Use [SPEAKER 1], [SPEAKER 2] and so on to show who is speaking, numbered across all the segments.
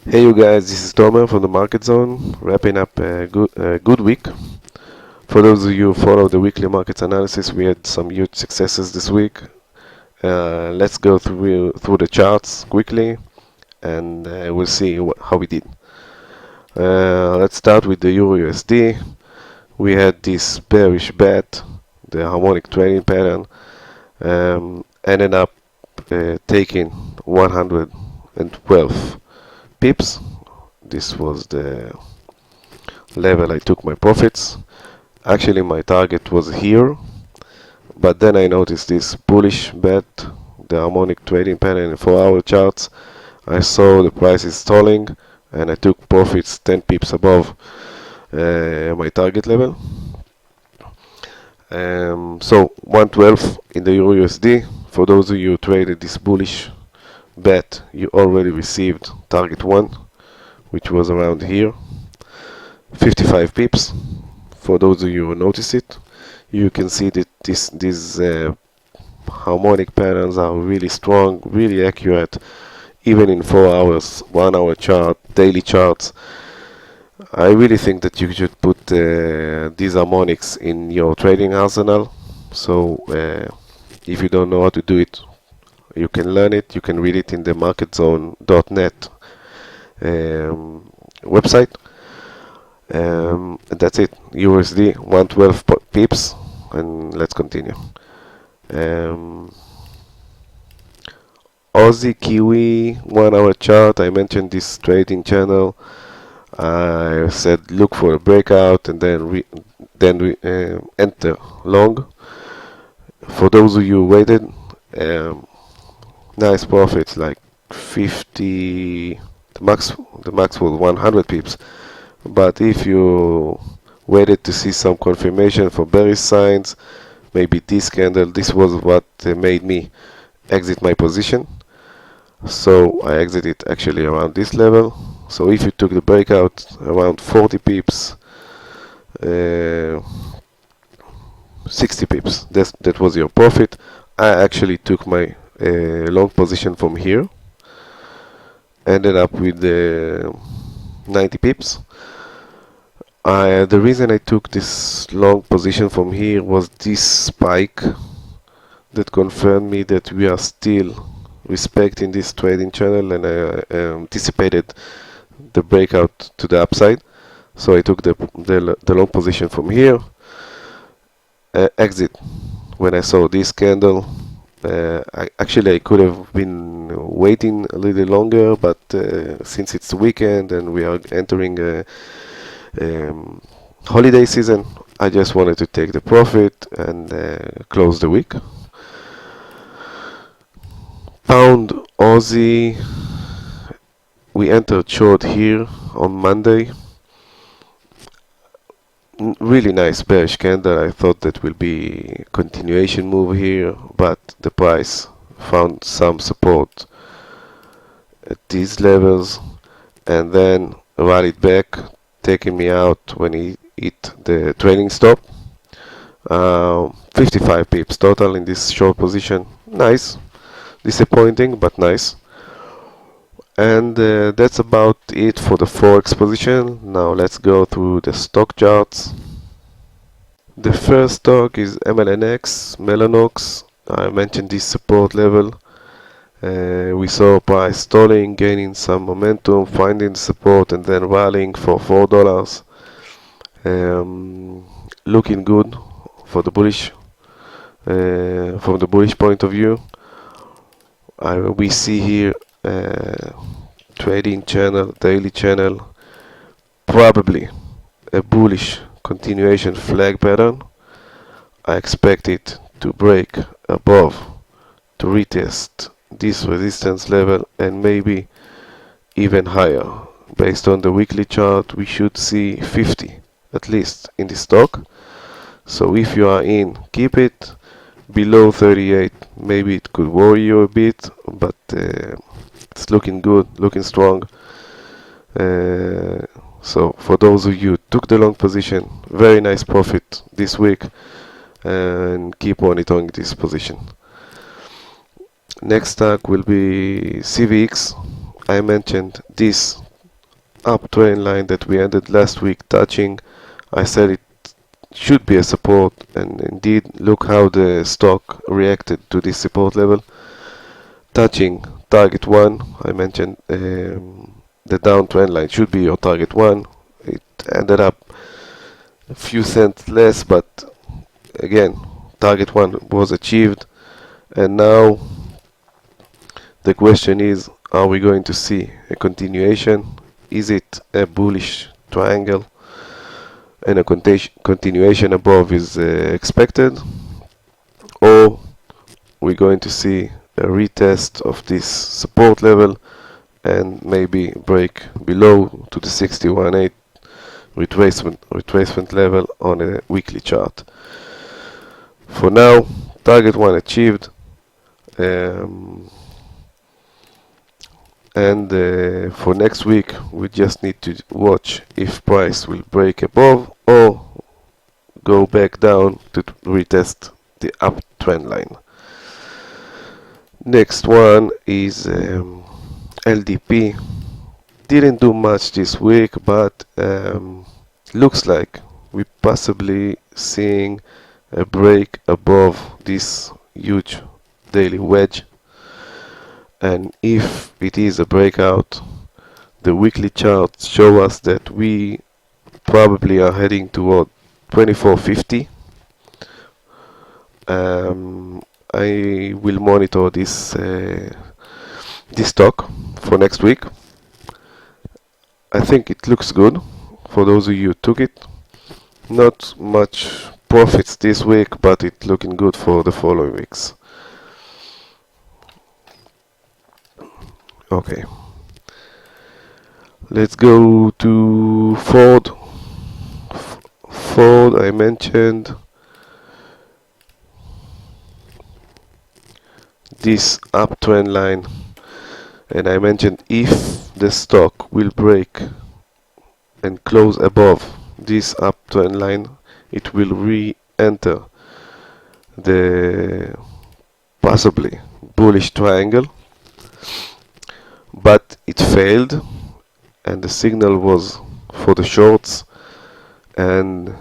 [SPEAKER 1] Hey you guys, this is Tomer from the Market Zone, wrapping up a good week. For those of you who follow the weekly markets analysis, we had some huge successes this week. Let's go through the charts quickly, and we'll see how we did. Let's start with the EURUSD. We had this bearish bet, the harmonic trading pattern, ended up taking 112 pips. This was the level I took my profits. Actually my target was here, but then I noticed this bullish bet, the harmonic trading pattern in 4-hour charts. I saw the price is stalling and I took profits 10 pips above my target level. So 112 in the EURUSD. For those of you who traded this bullish bet, you already received target 1, which was around here, 55 pips. For those of you who notice it, you can see that these harmonic patterns are really strong, really accurate, even in 4 hours, 1 hour chart, daily charts. I really think that you should put these harmonics in your trading arsenal. So if you don't know how to do it, you can learn it. You can read it in the MarketZone.net website. And that's it. USD 112 pips, and let's continue. Aussie Kiwi 1 hour chart. I mentioned this trading channel. I said look for a breakout and then enter long. For those of you who waited, nice profits, like 50. The max was 100 pips. But if you waited to see some confirmation for bearish signs, maybe this candle, this was what made me exit my position. So I exited actually around this level. So if you took the breakout around 40 pips, 60 pips, that was your profit. I actually took my long position from here, ended up with 90 pips. The reason I took this long position from here was this spike that confirmed me that we are still respecting this trading channel, and I anticipated the breakout to the upside. So I took the long position from here, exit when I saw this candle. Actually I could have been waiting a little longer, but since it's the weekend and we are entering holiday season, I just wanted to take the profit and close the week. Pound Aussie, we entered short here on Monday. Really nice bearish candle. I thought that will be continuation move here, but the price found some support at these levels and then rallied back, taking me out when he hit the trailing stop. 55 pips total in this short position. Nice, disappointing but nice. And that's about it for the Forex position. Now let's go through the stock charts. The first stock is MLNX, Mellanox. I mentioned this support level. We saw price stalling, gaining some momentum, finding support and then rallying for $4. Looking good for the bullish, from the bullish point of view. We see here trading channel, daily channel, probably a bullish continuation flag pattern. I expect it to break above, to retest this resistance level and maybe even higher. Based on the weekly chart, we should see 50 at least in this stock. So if you are in, keep it. Below 38, maybe it could worry you a bit, but it's looking good, looking strong. So for those of you who took the long position, very nice profit this week, and keep monitoring this position. Next stock will be Civics. I mentioned this uptrend line that we ended last week touching. I said it should be a support, and indeed look how the stock reacted to this support level, touching target 1. I mentioned the downtrend line should be your target 1. It ended up a few cents less, but again, target 1 was achieved, and now the question is, are we going to see a continuation? Is it a bullish triangle and a continuation above is expected, or we're going to see a retest of this support level and maybe break below to the 61.8 retracement level on a weekly chart. For now, target 1 achieved, and for next week we just need to watch if price will break above or go back down to retest the uptrend line. Next one is LDP. Didn't do much this week, but looks like we possibly seeing a break above this huge daily wedge, and if it is a breakout, the weekly charts show us that we probably are heading toward 2450. I will monitor this stock for next week. I think it looks good for those of you who took it. Not much profits this week, but it's looking good for the following weeks. Okay, let's go to Ford. Ford, I mentioned this uptrend line, and I mentioned if the stock will break and close above this uptrend line, it will re-enter the possibly bullish triangle, but it failed, and the signal was for the shorts, and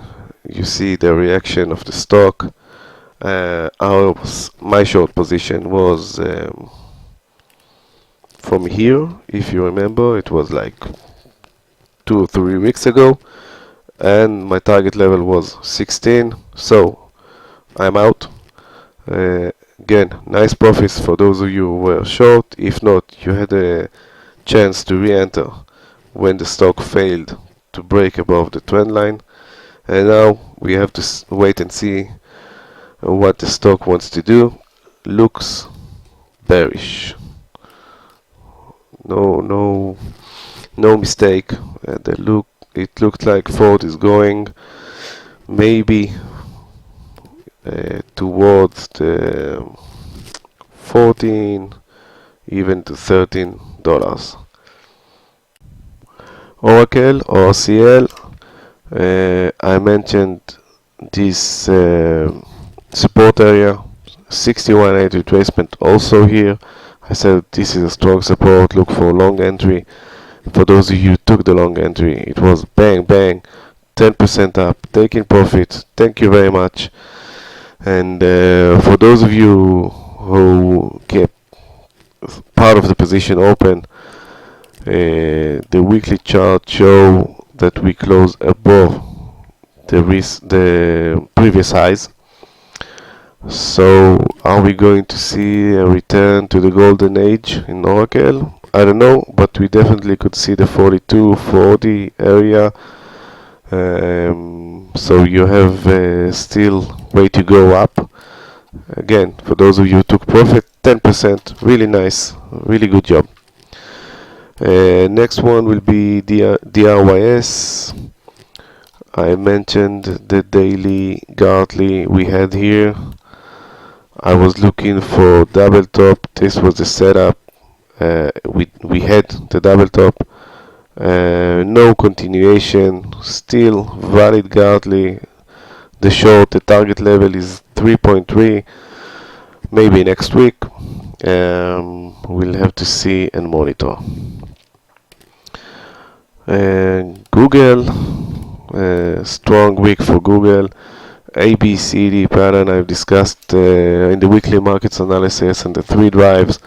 [SPEAKER 1] you see the reaction of the stock. My short position was from here, if you remember, it was like 2 or 3 weeks ago, and my target level was 16, so I'm out. Again, nice profits for those of you who were short. If not, you had a chance to re-enter when the stock failed to break above the trend line, and now we have to wait and see what the stock wants to do. Looks bearish. No mistake. It looked like Ford is going maybe towards the 14, even to $13. ORCL, ORCL. I mentioned this support area, 61.8 retracement also here. I said this is a strong support, look for long entry. For those of you who took the long entry, it was bang bang, 10% up, taking profit. Thank you very much. And for those of you who kept part of the position open, the weekly chart show that we close above the previous highs. So are we going to see a return to the golden age in ORCL? I don't know, but we definitely could see the 42-40 area. So you have still way to go up. Again, for those of you who took profit, 10%, really nice, really good job. Next one will be DRYS. I mentioned the daily Gartley we had here. I was looking for double top. This was the setup. We had the double top. No continuation. Still valid Gartley. The short, the target level is 3.3. Maybe next week. We'll have to see and monitor. Google, strong week for Google. ABCD pattern I've discussed in the weekly markets analysis, and the three drives.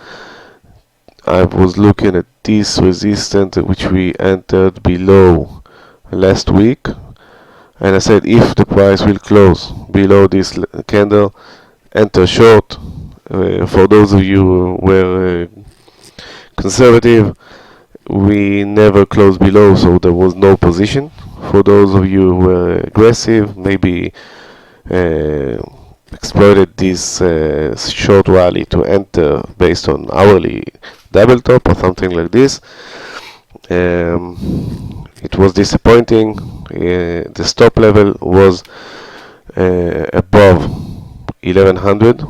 [SPEAKER 1] I was looking at this resistance which we entered below last week, and I said if the price will close below this candle, enter short. For those of you who were conservative, we never closed below, so there was no position. For those of you who were aggressive, maybe exploited this short rally to enter based on hourly double top or something like this. It was disappointing. The stop level was above 1100.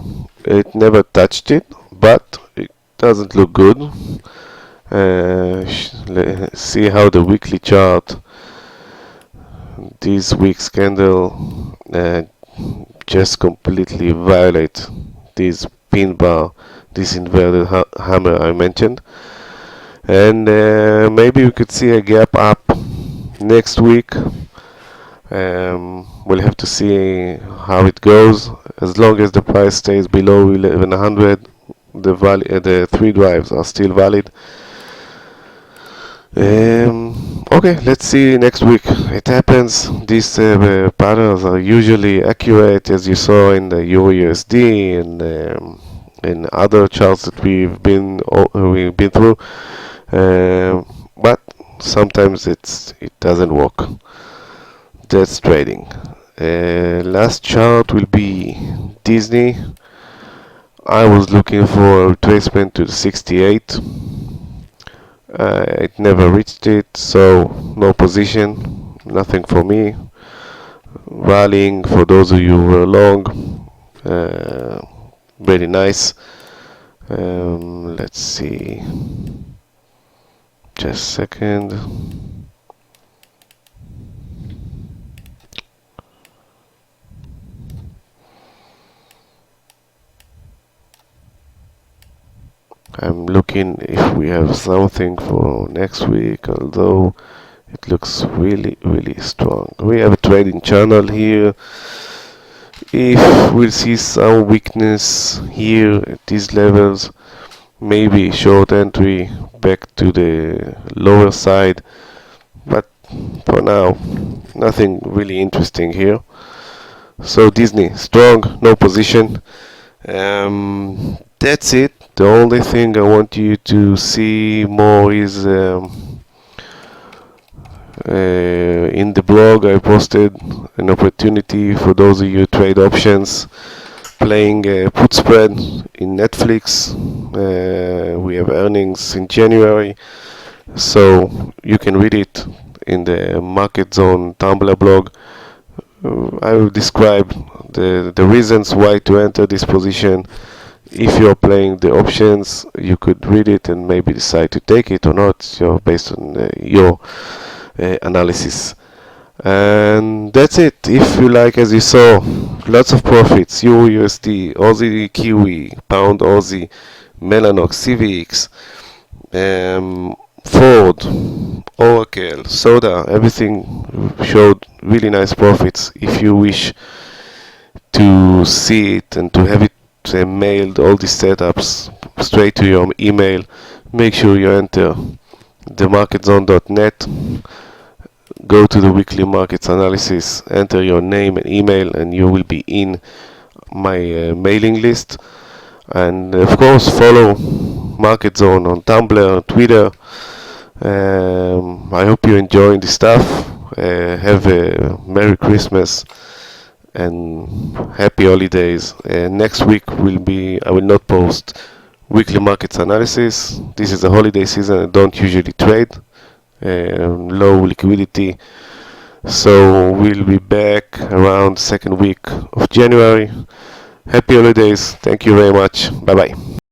[SPEAKER 1] It never touched it, but it doesn't look good. Let's see how the weekly chart, this week's candle, just completely violate this pin bar, this inverted hammer I mentioned, and maybe we could see a gap up next week. We'll have to see how it goes. As long as the price stays below 1100, the three drives are still valid. Okay, let's see next week. It happens. These patterns are usually accurate, as you saw in the EURUSD and in other charts that we've been through. But sometimes it doesn't work. That's trading. Last chart will be Disney. I was looking for a retracement to the 68. It never reached it, so no position, nothing for me. Rallying for those of you who were long, very nice. Let's see, just a second. I'm looking if we have something for next week, although it looks really strong. We have a trading channel here. If we'll see some weakness here at these levels, maybe short entry back to the lower side, but for now nothing really interesting here. So Disney strong, no position. That's it. The only thing I want you to see more is in the blog I posted an opportunity for those of you who trade options, playing put spread in Netflix. We have earnings in January, so you can read it in the MarketZone Tumblr blog. I will describe the reasons why to enter this position. If you're playing the options, you could read it and maybe decide to take it or not, based on your analysis. And that's it. If you like, as you saw, lots of profits: EURUSD, Aussie Kiwi, Pound Aussie, Mellanox, Civics, Ford, ORCL, Soda, everything showed really nice profits. If you wish to see it and to have it mailed, all these setups straight to your email, make sure you enter the MarketZone.net, go to the weekly markets analysis, enter your name and email, and you will be in my mailing list. And of course, follow MarketZone on Tumblr, Twitter. I hope you're enjoying the stuff. Have a Merry Christmas and happy holidays. Next week I will not post weekly markets analysis. This is a holiday season. I don't usually trade, low liquidity, so we'll be back around second week of January. Happy holidays. Thank you very much. Bye bye.